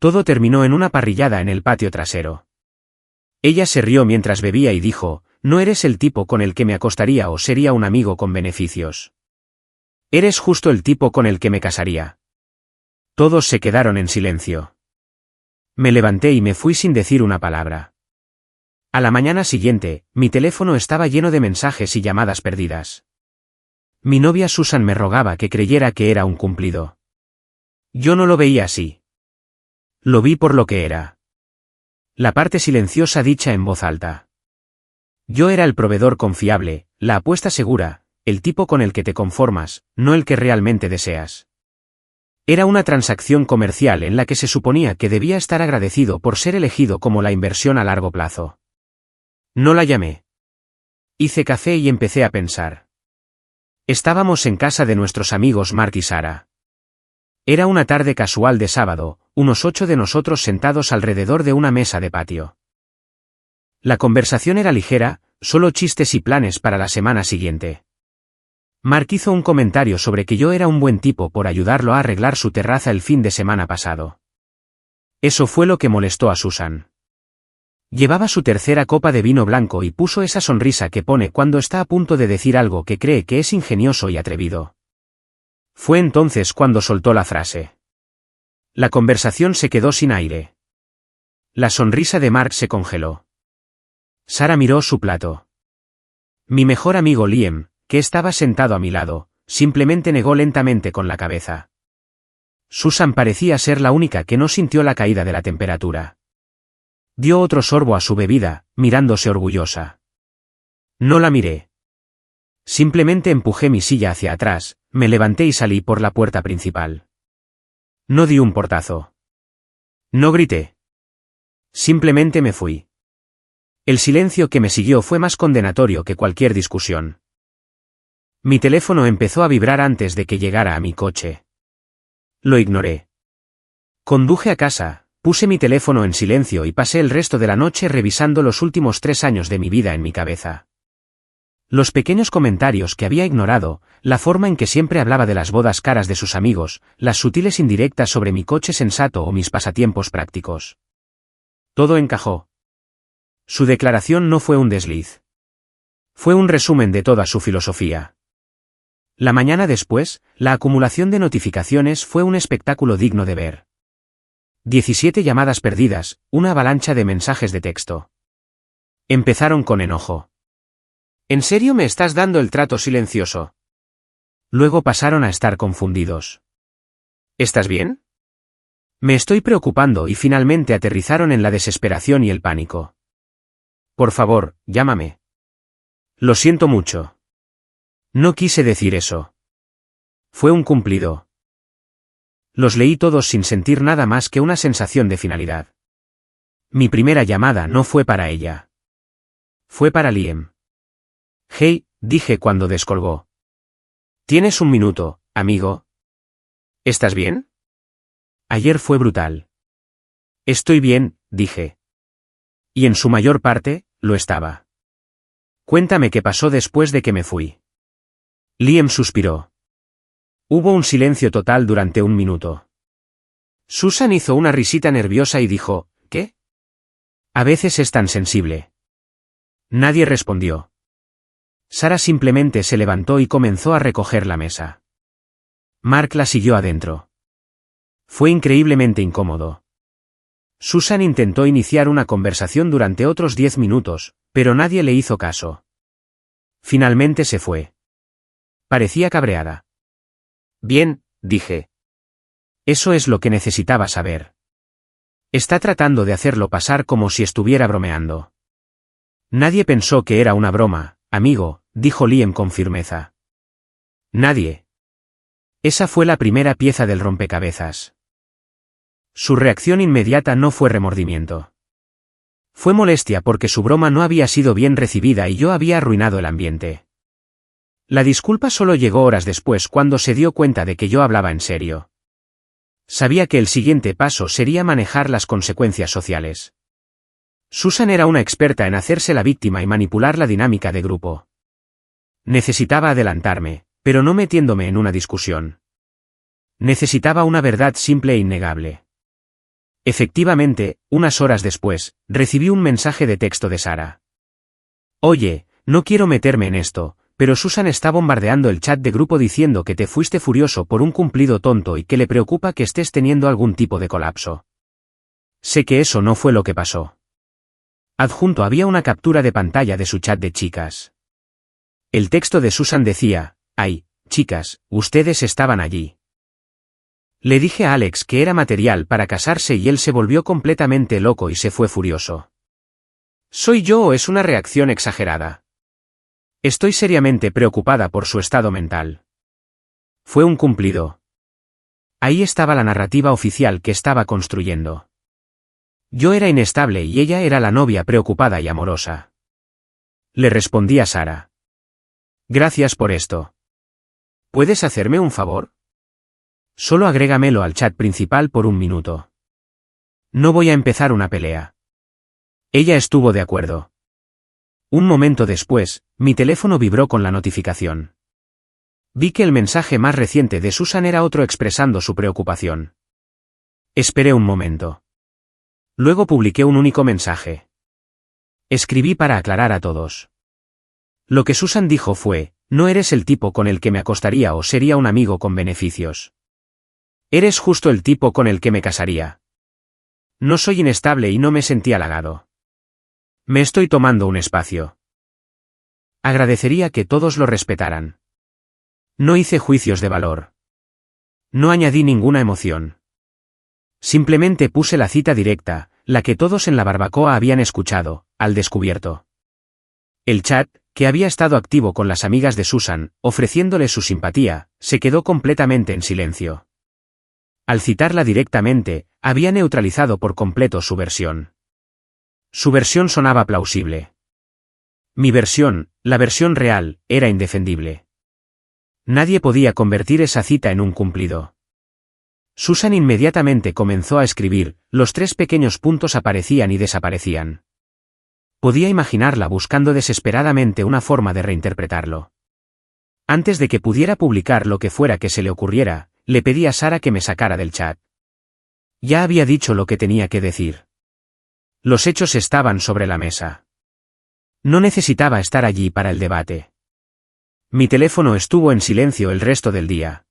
Todo terminó en una parrillada en el patio trasero. Ella se rió mientras bebía y dijo, no eres el tipo con el que me acostaría o sería un amigo con beneficios. Eres justo el tipo con el que me casaría. Todos se quedaron en silencio. Me levanté y me fui sin decir una palabra. A la mañana siguiente, mi teléfono estaba lleno de mensajes y llamadas perdidas. Mi novia Susan me rogaba que creyera que era un cumplido. Yo no lo veía así. Lo vi por lo que era. La parte silenciosa dicha en voz alta. Yo era el proveedor confiable, la apuesta segura, el tipo con el que te conformas, no el que realmente deseas. Era una transacción comercial en la que se suponía que debía estar agradecido por ser elegido como la inversión a largo plazo. No la llamé. Hice café y empecé a pensar. Estábamos en casa de nuestros amigos Mark y Sarah. Era una tarde casual de sábado, unos 8 de nosotros sentados alrededor de una mesa de patio. La conversación era ligera, solo chistes y planes para la semana siguiente. Mark hizo un comentario sobre que yo era un buen tipo por ayudarlo a arreglar su terraza el fin de semana pasado. Eso fue lo que molestó a Susan. Llevaba su tercera copa de vino blanco y puso esa sonrisa que pone cuando está a punto de decir algo que cree que es ingenioso y atrevido. Fue entonces cuando soltó la frase. La conversación se quedó sin aire. La sonrisa de Mark se congeló. Sarah miró su plato. Mi mejor amigo Liam, que estaba sentado a mi lado, simplemente negó lentamente con la cabeza. Susan parecía ser la única que no sintió la caída de la temperatura. Dio otro sorbo a su bebida, mirándose orgullosa. No la miré. Simplemente empujé mi silla hacia atrás, me levanté y salí por la puerta principal. No di un portazo. No grité. Simplemente me fui. El silencio que me siguió fue más condenatorio que cualquier discusión. Mi teléfono empezó a vibrar antes de que llegara a mi coche. Lo ignoré. Conduje a casa. Puse mi teléfono en silencio y pasé el resto de la noche revisando los últimos 3 años de mi vida en mi cabeza. Los pequeños comentarios que había ignorado, la forma en que siempre hablaba de las bodas caras de sus amigos, las sutiles indirectas sobre mi coche sensato o mis pasatiempos prácticos. Todo encajó. Su declaración no fue un desliz. Fue un resumen de toda su filosofía. La mañana después, la acumulación de notificaciones fue un espectáculo digno de ver. 17 llamadas perdidas, una avalancha de mensajes de texto. Empezaron con enojo. ¿En serio me estás dando el trato silencioso? Luego pasaron a estar confundidos. ¿Estás bien? Me estoy preocupando y finalmente aterrizaron en la desesperación y el pánico. Por favor, llámame. Lo siento mucho. No quise decir eso. Fue un cumplido. Los leí todos sin sentir nada más que una sensación de finalidad. Mi primera llamada no fue para ella. Fue para Liam. Hey, dije cuando descolgó. ¿Tienes un minuto, amigo? ¿Estás bien? Ayer fue brutal. Estoy bien, dije. Y en su mayor parte, lo estaba. Cuéntame qué pasó después de que me fui. Liam suspiró. Hubo un silencio total durante 1 minuto. Susan hizo una risita nerviosa y dijo, ¿qué? A veces es tan sensible. Nadie respondió. Sarah simplemente se levantó y comenzó a recoger la mesa. Mark la siguió adentro. Fue increíblemente incómodo. Susan intentó iniciar una conversación durante otros 10 minutos, pero nadie le hizo caso. Finalmente se fue. Parecía cabreada. Bien, dije. Eso es lo que necesitaba saber. Está tratando de hacerlo pasar como si estuviera bromeando. Nadie pensó que era una broma, amigo, dijo Liam con firmeza. Nadie. Esa fue la primera pieza del rompecabezas. Su reacción inmediata no fue remordimiento. Fue molestia porque su broma no había sido bien recibida y yo había arruinado el ambiente. La disculpa solo llegó horas después cuando se dio cuenta de que yo hablaba en serio. Sabía que el siguiente paso sería manejar las consecuencias sociales. Susan era una experta en hacerse la víctima y manipular la dinámica de grupo. Necesitaba adelantarme, pero no metiéndome en una discusión. Necesitaba una verdad simple e innegable. Efectivamente, unas horas después, recibí un mensaje de texto de Sara. Oye, no quiero meterme en esto, pero Susan está bombardeando el chat de grupo diciendo que te fuiste furioso por un cumplido tonto y que le preocupa que estés teniendo algún tipo de colapso. Sé que eso no fue lo que pasó. Adjunto había una captura de pantalla de su chat de chicas. El texto de Susan decía, «Ay, chicas, ustedes estaban allí». Le dije a Alex que era material para casarse y él se volvió completamente loco y se fue furioso. ¿Soy yo o es una reacción exagerada? Estoy seriamente preocupada por su estado mental. Fue un cumplido. Ahí estaba la narrativa oficial que estaba construyendo. Yo era inestable y ella era la novia preocupada y amorosa. Le respondí a Sara. Gracias por esto. ¿Puedes hacerme un favor? Solo agrégamelo al chat principal por un minuto. No voy a empezar una pelea. Ella estuvo de acuerdo. Un momento después, mi teléfono vibró con la notificación. Vi que el mensaje más reciente de Susan era otro expresando su preocupación. Esperé un momento. Luego publiqué un único mensaje. Escribí para aclarar a todos. Lo que Susan dijo fue, no eres el tipo con el que me acostaría o sería un amigo con beneficios. Eres justo el tipo con el que me casaría. No soy inestable y no me sentí halagado. Me estoy tomando un espacio. Agradecería que todos lo respetaran. No hice juicios de valor. No añadí ninguna emoción. Simplemente puse la cita directa, la que todos en la barbacoa habían escuchado, al descubierto. El chat, que había estado activo con las amigas de Susan, ofreciéndole su simpatía, se quedó completamente en silencio. Al citarla directamente, había neutralizado por completo su versión. Su versión sonaba plausible. Mi versión, la versión real, era indefendible. Nadie podía convertir esa cita en un cumplido. Susan inmediatamente comenzó a escribir, los 3 pequeños puntos aparecían y desaparecían. Podía imaginarla buscando desesperadamente una forma de reinterpretarlo. Antes de que pudiera publicar lo que fuera que se le ocurriera, le pedí a Sara que me sacara del chat. Ya había dicho lo que tenía que decir. Los hechos estaban sobre la mesa. No necesitaba estar allí para el debate. Mi teléfono estuvo en silencio el resto del día.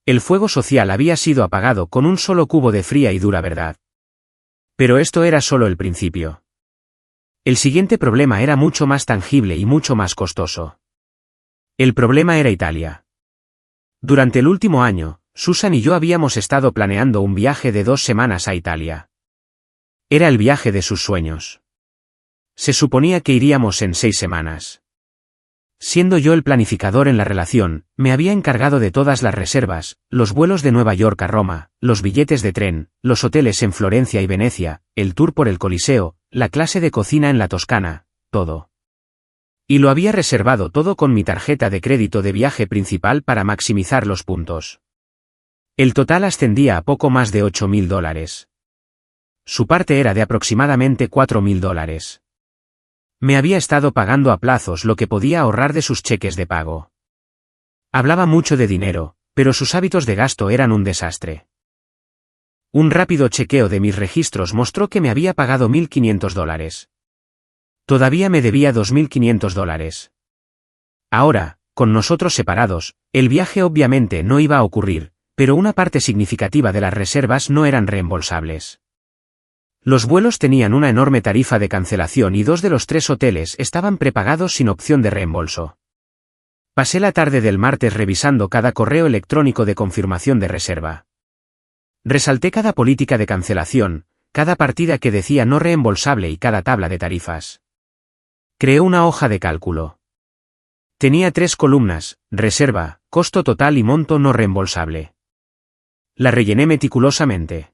El fuego social había sido apagado con un solo cubo de fría y dura verdad. Pero esto era solo el principio. El siguiente problema era mucho más tangible y mucho más costoso. El problema era Italia. Durante el último año, Susan y yo habíamos estado planeando un viaje de 2 semanas a Italia. Era el viaje de sus sueños. Se suponía que iríamos en 6 semanas. Siendo yo el planificador en la relación, me había encargado de todas las reservas, los vuelos de Nueva York a Roma, los billetes de tren, los hoteles en Florencia y Venecia, el tour por el Coliseo, la clase de cocina en la Toscana, todo. Y lo había reservado todo con mi tarjeta de crédito de viaje principal para maximizar los puntos. El total ascendía a poco más de $8.000. Su parte era de aproximadamente $4.000. Me había estado pagando a plazos lo que podía ahorrar de sus cheques de pago. Hablaba mucho de dinero, pero sus hábitos de gasto eran un desastre. Un rápido chequeo de mis registros mostró que me había pagado $1.500. Todavía me debía $2.500. Ahora, con nosotros separados, el viaje obviamente no iba a ocurrir, pero una parte significativa de las reservas no eran reembolsables. Los vuelos tenían una enorme tarifa de cancelación y 2 de los 3 hoteles estaban prepagados sin opción de reembolso. Pasé la tarde del martes revisando cada correo electrónico de confirmación de reserva. Resalté cada política de cancelación, cada partida que decía no reembolsable y cada tabla de tarifas. Creé una hoja de cálculo. Tenía 3 columnas, reserva, costo total y monto no reembolsable. La rellené meticulosamente.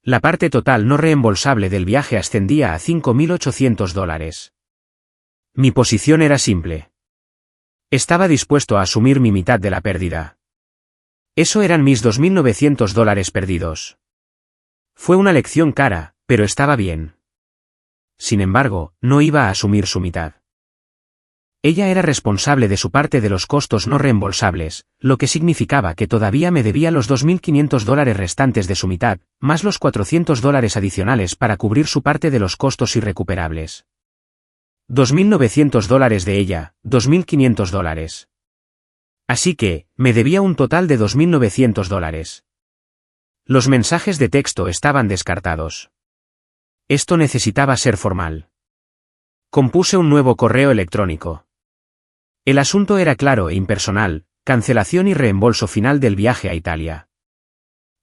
La parte total no reembolsable del viaje ascendía a $5.800. Mi posición era simple. Estaba dispuesto a asumir mi mitad de la pérdida. Eso eran mis $2.900 perdidos. Fue una lección cara, pero estaba bien. Sin embargo, no iba a asumir su mitad. Ella era responsable de su parte de los costos no reembolsables, lo que significaba que todavía me debía los $2.500 restantes de su mitad, más los $400 adicionales para cubrir su parte de los costos irrecuperables. $2.900 de ella, $2.500. Así que, me debía un total de $2.900. Los mensajes de texto estaban descartados. Esto necesitaba ser formal. Compuse un nuevo correo electrónico. El asunto era claro e impersonal: cancelación y reembolso final del viaje a Italia.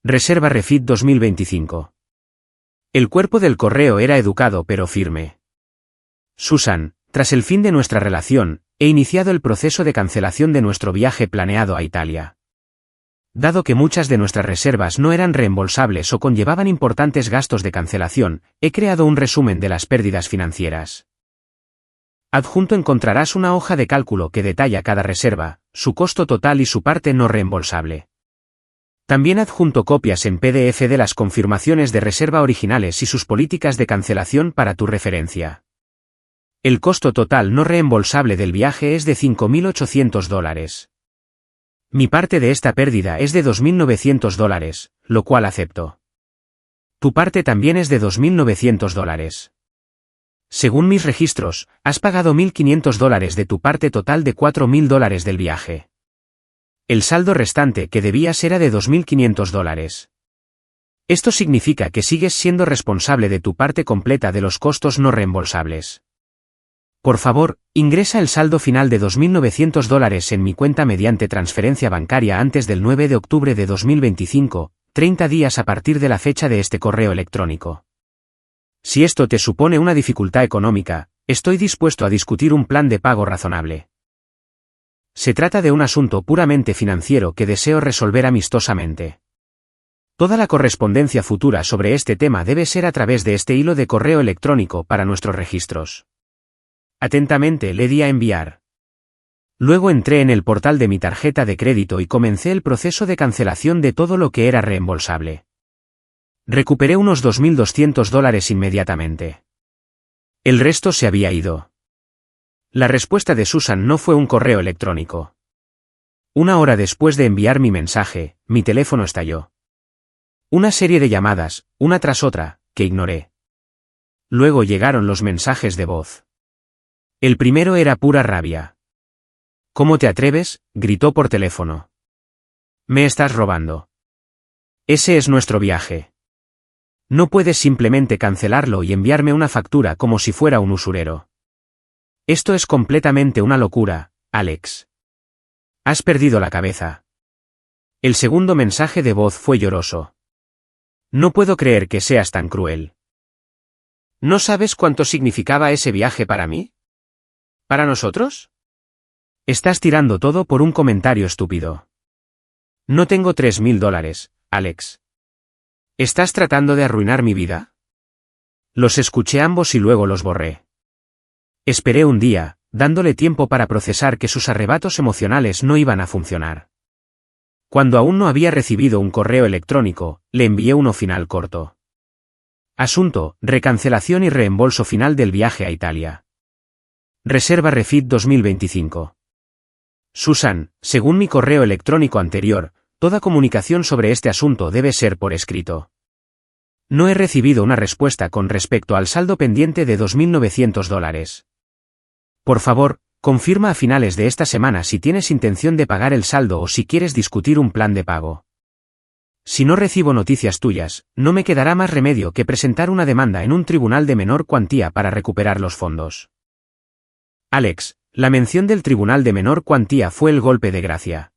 Reserva refit 2025. El cuerpo del correo era educado pero firme. Susan, tras el fin de nuestra relación, he iniciado el proceso de cancelación de nuestro viaje planeado a Italia. Dado que muchas de nuestras reservas no eran reembolsables o conllevaban importantes gastos de cancelación, he creado un resumen de las pérdidas financieras. Adjunto encontrarás una hoja de cálculo que detalla cada reserva, su costo total y su parte no reembolsable. También adjunto copias en PDF de las confirmaciones de reserva originales y sus políticas de cancelación para tu referencia. El costo total no reembolsable del viaje es de $5.800. Mi parte de esta pérdida es de $2.900, lo cual acepto. Tu parte también es de $2.900. Según mis registros, has pagado $1.500 de tu parte total de $4.000 del viaje. El saldo restante que debías era de $2.500. Esto significa que sigues siendo responsable de tu parte completa de los costos no reembolsables. Por favor, ingresa el saldo final de $2.900 en mi cuenta mediante transferencia bancaria antes del 9 de octubre de 2025, 30 días a partir de la fecha de este correo electrónico. Si esto te supone una dificultad económica, estoy dispuesto a discutir un plan de pago razonable. Se trata de un asunto puramente financiero que deseo resolver amistosamente. Toda la correspondencia futura sobre este tema debe ser a través de este hilo de correo electrónico para nuestros registros. Atentamente le di a enviar. Luego entré en el portal de mi tarjeta de crédito y comencé el proceso de cancelación de todo lo que era reembolsable. Recuperé unos $2.200 inmediatamente. El resto se había ido. La respuesta de Susan no fue un correo electrónico. Una hora después de enviar mi mensaje, mi teléfono estalló. Una serie de llamadas, una tras otra, que ignoré. Luego llegaron los mensajes de voz. El primero era pura rabia. ¿Cómo te atreves?, gritó por teléfono. Me estás robando. Ese es nuestro viaje. No puedes simplemente cancelarlo y enviarme una factura como si fuera un usurero. Esto es completamente una locura, Alex. Has perdido la cabeza. El segundo mensaje de voz fue lloroso. No puedo creer que seas tan cruel. ¿No sabes cuánto significaba ese viaje para mí? ¿Para nosotros? Estás tirando todo por un comentario estúpido. No tengo $3.000, Alex. ¿Estás tratando de arruinar mi vida? Los escuché ambos y luego los borré. Esperé un día, dándole tiempo para procesar que sus arrebatos emocionales no iban a funcionar. Cuando aún no había recibido un correo electrónico, le envié uno final corto. Asunto: recancelación y reembolso final del viaje a Italia. Reserva refit 2025. Susan, según mi correo electrónico anterior, toda comunicación sobre este asunto debe ser por escrito. No he recibido una respuesta con respecto al saldo pendiente de $2.900. Por favor, confirma a finales de esta semana si tienes intención de pagar el saldo o si quieres discutir un plan de pago. Si no recibo noticias tuyas, no me quedará más remedio que presentar una demanda en un tribunal de menor cuantía para recuperar los fondos. Alex, la mención del tribunal de menor cuantía fue el golpe de gracia.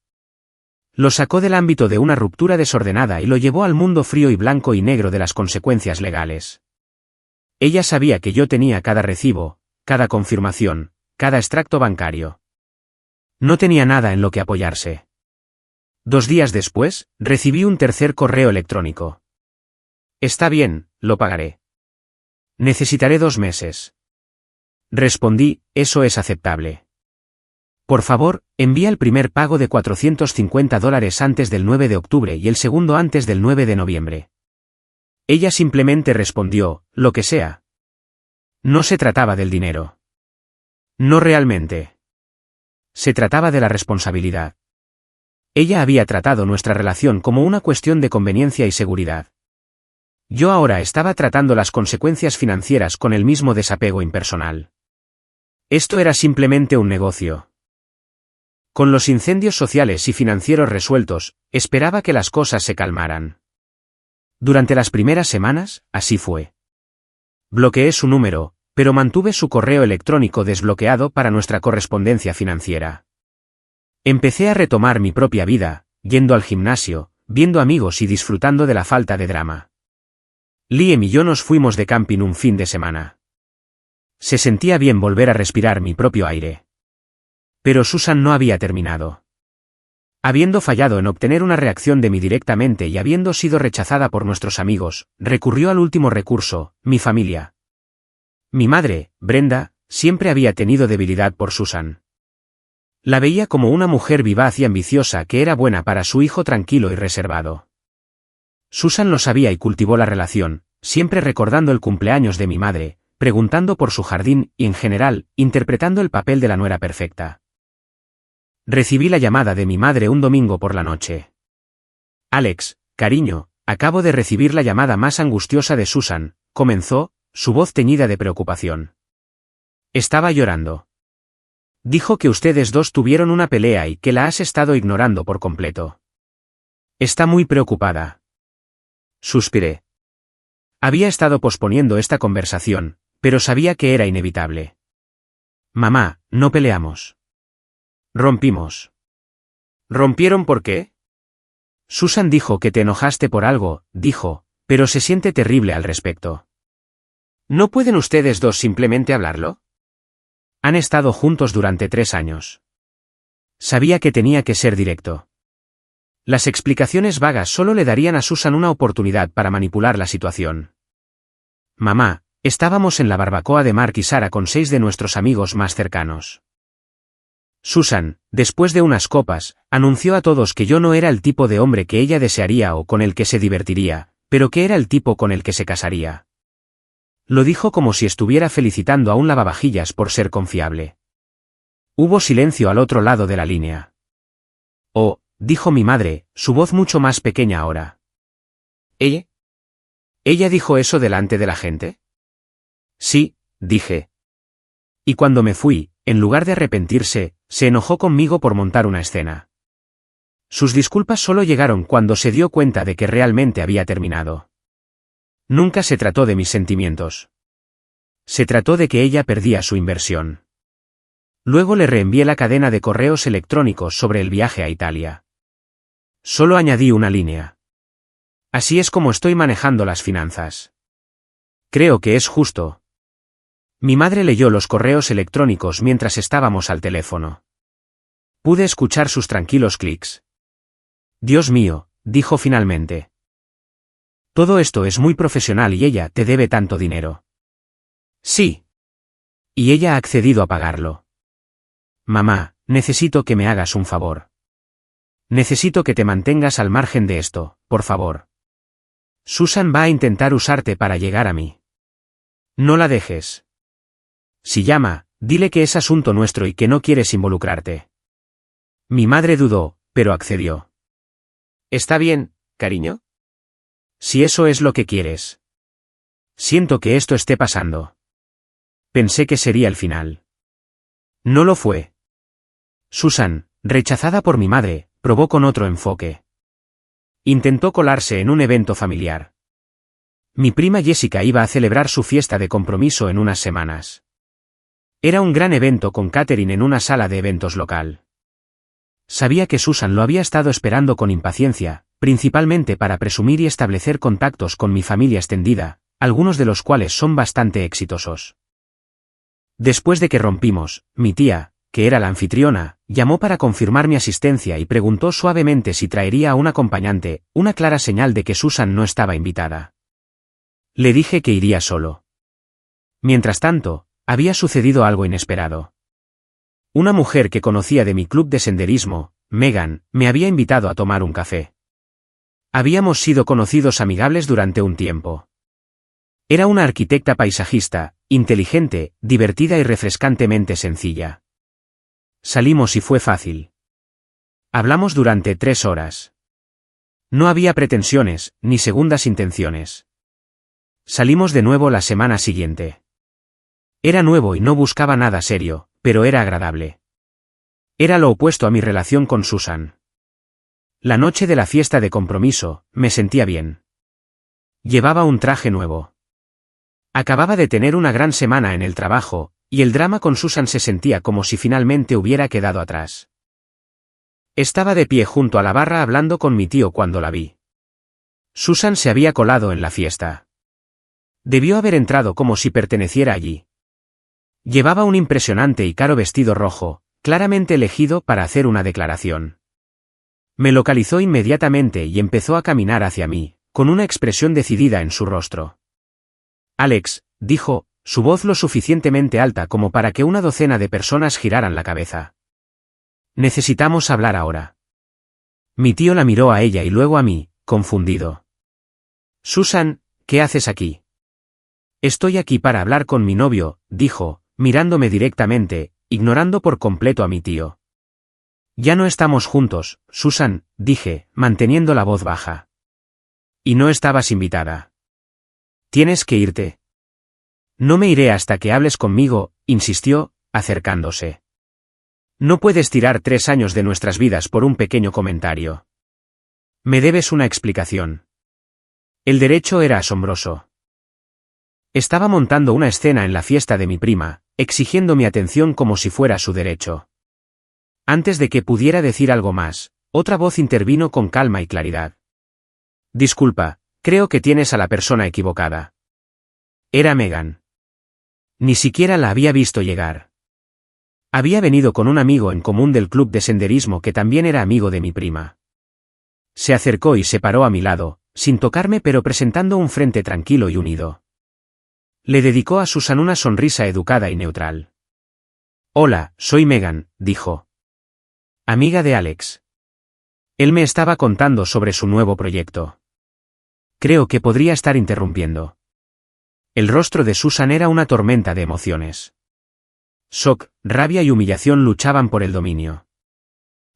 Lo sacó del ámbito de una ruptura desordenada y lo llevó al mundo frío y blanco y negro de las consecuencias legales. Ella sabía que yo tenía cada recibo, cada confirmación, cada extracto bancario. No tenía nada en lo que apoyarse. 2 días después, recibí un tercer correo electrónico. Está bien, lo pagaré. Necesitaré 2 meses. Respondí, eso es aceptable. Por favor, envía el primer pago de $450 antes del 9 de octubre y el segundo antes del 9 de noviembre. Ella simplemente respondió, lo que sea. No se trataba del dinero. No realmente. Se trataba de la responsabilidad. Ella había tratado nuestra relación como una cuestión de conveniencia y seguridad. Yo ahora estaba tratando las consecuencias financieras con el mismo desapego impersonal. Esto era simplemente un negocio. Con los incendios sociales y financieros resueltos, esperaba que las cosas se calmaran. Durante las primeras semanas, así fue. Bloqueé su número, pero mantuve su correo electrónico desbloqueado para nuestra correspondencia financiera. Empecé a retomar mi propia vida, yendo al gimnasio, viendo amigos y disfrutando de la falta de drama. Liam y yo nos fuimos de camping un fin de semana. Se sentía bien volver a respirar mi propio aire. Pero Susan no había terminado. Habiendo fallado en obtener una reacción de mí directamente y habiendo sido rechazada por nuestros amigos, recurrió al último recurso, mi familia. Mi madre, Brenda, siempre había tenido debilidad por Susan. La veía como una mujer vivaz y ambiciosa que era buena para su hijo tranquilo y reservado. Susan lo sabía y cultivó la relación, siempre recordando el cumpleaños de mi madre, preguntando por su jardín y en general, interpretando el papel de la nuera perfecta. Recibí la llamada de mi madre un domingo por la noche. Alex, cariño, acabo de recibir la llamada más angustiosa de Susan, comenzó, su voz teñida de preocupación. Estaba llorando. Dijo que ustedes dos tuvieron una pelea y que la has estado ignorando por completo. Está muy preocupada. Suspiré. Había estado posponiendo esta conversación, pero sabía que era inevitable. Mamá, no peleamos. Rompimos. ¿Rompieron por qué? Susan dijo que te enojaste por algo, dijo, pero se siente terrible al respecto. ¿No pueden ustedes dos simplemente hablarlo? Han estado juntos durante 3 años. Sabía que tenía que ser directo. Las explicaciones vagas solo le darían a Susan una oportunidad para manipular la situación. Mamá, estábamos en la barbacoa de Mark y Sarah con 6 de nuestros amigos más cercanos. Susan, después de unas copas, anunció a todos que yo no era el tipo de hombre que ella desearía o con el que se divertiría, pero que era el tipo con el que se casaría. Lo dijo como si estuviera felicitando a un lavavajillas por ser confiable. Hubo silencio al otro lado de la línea. Oh, dijo mi madre, su voz mucho más pequeña ahora. ¿Ella? ¿Ella dijo eso delante de la gente? Sí, dije. Y cuando me fui, en lugar de arrepentirse, se enojó conmigo por montar una escena. Sus disculpas solo llegaron cuando se dio cuenta de que realmente había terminado. Nunca se trató de mis sentimientos. Se trató de que ella perdía su inversión. Luego le reenvié la cadena de correos electrónicos sobre el viaje a Italia. Solo añadí una línea. Así es como estoy manejando las finanzas. Creo que es justo. Mi madre leyó los correos electrónicos mientras estábamos al teléfono. Pude escuchar sus tranquilos clics. Dios mío, dijo finalmente. Todo esto es muy profesional y ella te debe tanto dinero. Sí. Y ella ha accedido a pagarlo. Mamá, necesito que me hagas un favor. Necesito que te mantengas al margen de esto, por favor. Susan va a intentar usarte para llegar a mí. No la dejes. Si llama, dile que es asunto nuestro y que no quieres involucrarte. Mi madre dudó, pero accedió. ¿Está bien, cariño? Si eso es lo que quieres. Siento que esto esté pasando. Pensé que sería el final. No lo fue. Susan, rechazada por mi madre, probó con otro enfoque. Intentó colarse en un evento familiar. Mi prima Jessica iba a celebrar su fiesta de compromiso en unas semanas. Era un gran evento con catering en una sala de eventos local. Sabía que Susan lo había estado esperando con impaciencia, principalmente para presumir y establecer contactos con mi familia extendida, algunos de los cuales son bastante exitosos. Después de que rompimos, mi tía, que era la anfitriona, llamó para confirmar mi asistencia y preguntó suavemente si traería a un acompañante, una clara señal de que Susan no estaba invitada. Le dije que iría solo. Mientras tanto, había sucedido algo inesperado. Una mujer que conocía de mi club de senderismo, Megan, me había invitado a tomar un café. Habíamos sido conocidos amigables durante un tiempo. Era una arquitecta paisajista, inteligente, divertida y refrescantemente sencilla. Salimos y fue fácil. Hablamos durante 3 horas. No había pretensiones, ni segundas intenciones. Salimos de nuevo la semana siguiente. Era nuevo y no buscaba nada serio, pero era agradable. Era lo opuesto a mi relación con Susan. La noche de la fiesta de compromiso, me sentía bien. Llevaba un traje nuevo. Acababa de tener una gran semana en el trabajo, y el drama con Susan se sentía como si finalmente hubiera quedado atrás. Estaba de pie junto a la barra hablando con mi tío cuando la vi. Susan se había colado en la fiesta. Debió haber entrado como si perteneciera allí. Llevaba un impresionante y caro vestido rojo, claramente elegido para hacer una declaración. Me localizó inmediatamente y empezó a caminar hacia mí, con una expresión decidida en su rostro. Alex, dijo, su voz lo suficientemente alta como para que una docena de personas giraran la cabeza. Necesitamos hablar ahora. Mi tío la miró a ella y luego a mí, confundido. Susan, ¿qué haces aquí? Estoy aquí para hablar con mi novio, dijo, mirándome directamente, ignorando por completo a mi tío. Ya no estamos juntos, Susan, dije, manteniendo la voz baja. Y no estabas invitada. Tienes que irte. No me iré hasta que hables conmigo, insistió, acercándose. No puedes tirar 3 años de nuestras vidas por un pequeño comentario. Me debes una explicación. El derecho era asombroso. Estaba montando una escena en la fiesta de mi prima, exigiendo mi atención como si fuera su derecho. Antes de que pudiera decir algo más, otra voz intervino con calma y claridad. Disculpa, creo que tienes a la persona equivocada. Era Megan. Ni siquiera la había visto llegar. Había venido con un amigo en común del club de senderismo que también era amigo de mi prima. Se acercó y se paró a mi lado, sin tocarme pero presentando un frente tranquilo y unido. Le dedicó a Susan una sonrisa educada y neutral. Hola, soy Megan, dijo. Amiga de Alex. Él me estaba contando sobre su nuevo proyecto. Creo que podría estar interrumpiendo. El rostro de Susan era una tormenta de emociones. Shock, rabia y humillación luchaban por el dominio.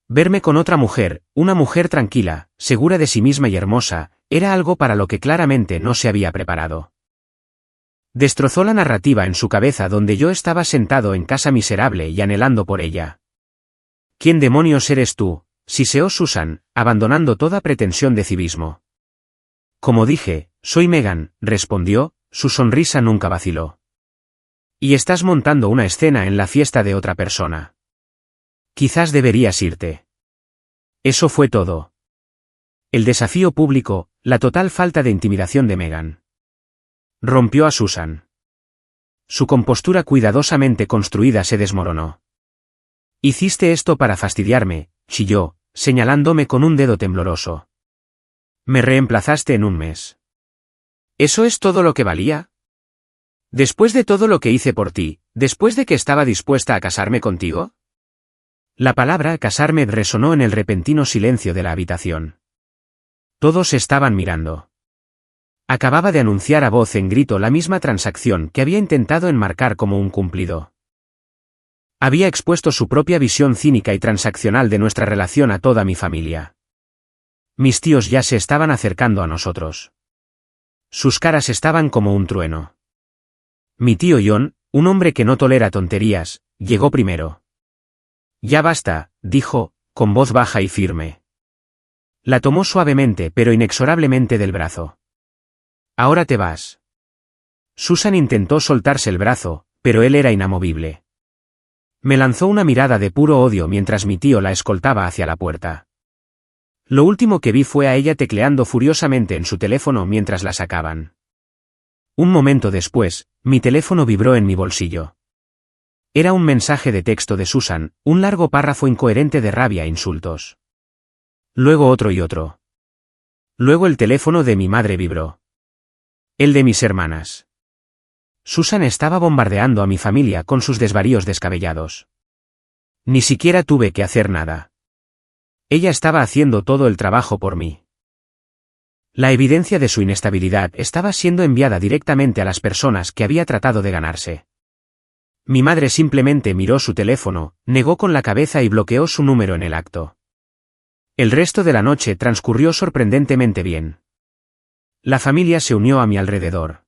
Verme con otra mujer, una mujer tranquila, segura de sí misma y hermosa, era algo para lo que claramente no se había preparado. Destrozó la narrativa en su cabeza donde yo estaba sentado en casa miserable y anhelando por ella. ¿Quién demonios eres tú?, siseó Susan, abandonando toda pretensión de civismo. Como dije, soy Megan, respondió, su sonrisa nunca vaciló. Y estás montando una escena en la fiesta de otra persona. Quizás deberías irte. Eso fue todo. El desafío público, la total falta de intimidación de Megan. Rompió a Susan. Su compostura cuidadosamente construida se desmoronó. Hiciste esto para fastidiarme, chilló, señalándome con un dedo tembloroso. Me reemplazaste en un mes. ¿Eso es todo lo que valía? ¿Después de todo lo que hice por ti, después de que estaba dispuesta a casarme contigo? La palabra casarme resonó en el repentino silencio de la habitación. Todos estaban mirando. Acababa de anunciar a voz en grito la misma transacción que había intentado enmarcar como un cumplido. Había expuesto su propia visión cínica y transaccional de nuestra relación a toda mi familia. Mis tíos ya se estaban acercando a nosotros. Sus caras estaban como un trueno. Mi tío John, un hombre que no tolera tonterías, llegó primero. Ya basta, dijo, con voz baja y firme. La tomó suavemente pero inexorablemente del brazo. Ahora te vas. Susan intentó soltarse el brazo, pero él era inamovible. Me lanzó una mirada de puro odio mientras mi tío la escoltaba hacia la puerta. Lo último que vi fue a ella tecleando furiosamente en su teléfono mientras la sacaban. Un momento después, mi teléfono vibró en mi bolsillo. Era un mensaje de texto de Susan, un largo párrafo incoherente de rabia e insultos. Luego otro y otro. Luego el teléfono de mi madre vibró. El de mis hermanas. Susan estaba bombardeando a mi familia con sus desvaríos descabellados. Ni siquiera tuve que hacer nada. Ella estaba haciendo todo el trabajo por mí. La evidencia de su inestabilidad estaba siendo enviada directamente a las personas que había tratado de ganarse. Mi madre simplemente miró su teléfono, negó con la cabeza y bloqueó su número en el acto. El resto de la noche transcurrió sorprendentemente bien. La familia se unió a mi alrededor.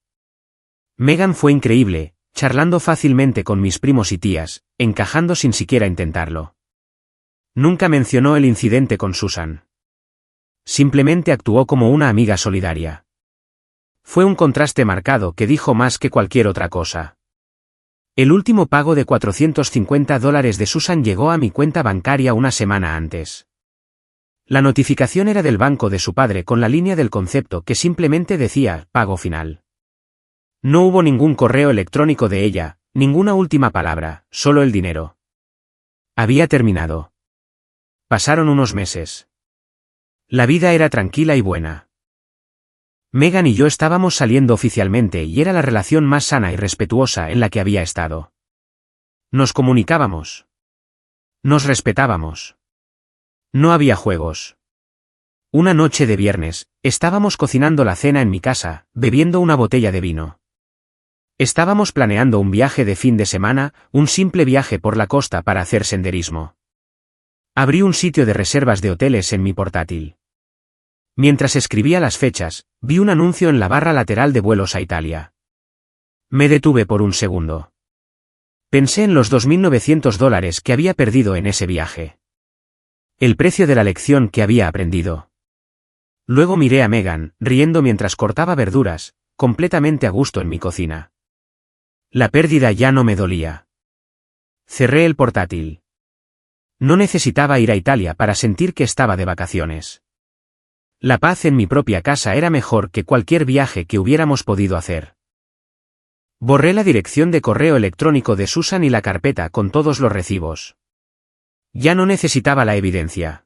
Megan fue increíble, charlando fácilmente con mis primos y tías, encajando sin siquiera intentarlo. Nunca mencionó el incidente con Susan. Simplemente actuó como una amiga solidaria. Fue un contraste marcado que dijo más que cualquier otra cosa. El último pago de $450 de Susan llegó a mi cuenta bancaria una semana antes. La notificación era del banco de su padre con la línea del concepto que simplemente decía «pago final». No hubo ningún correo electrónico de ella, ninguna última palabra, solo el dinero. Había terminado. Pasaron unos meses. La vida era tranquila y buena. Megan y yo estábamos saliendo oficialmente y era la relación más sana y respetuosa en la que había estado. Nos comunicábamos. Nos respetábamos. No había juegos. Una noche de viernes, estábamos cocinando la cena en mi casa, bebiendo una botella de vino. Estábamos planeando un viaje de fin de semana, un simple viaje por la costa para hacer senderismo. Abrí un sitio de reservas de hoteles en mi portátil. Mientras escribía las fechas, vi un anuncio en la barra lateral de vuelos a Italia. Me detuve por un segundo. Pensé en los $2.900 que había perdido en ese viaje. El precio de la lección que había aprendido. Luego miré a Megan, riendo mientras cortaba verduras, completamente a gusto en mi cocina. La pérdida ya no me dolía. Cerré el portátil. No necesitaba ir a Italia para sentir que estaba de vacaciones. La paz en mi propia casa era mejor que cualquier viaje que hubiéramos podido hacer. Borré la dirección de correo electrónico de Susan y la carpeta con todos los recibos. Ya no necesitaba la evidencia.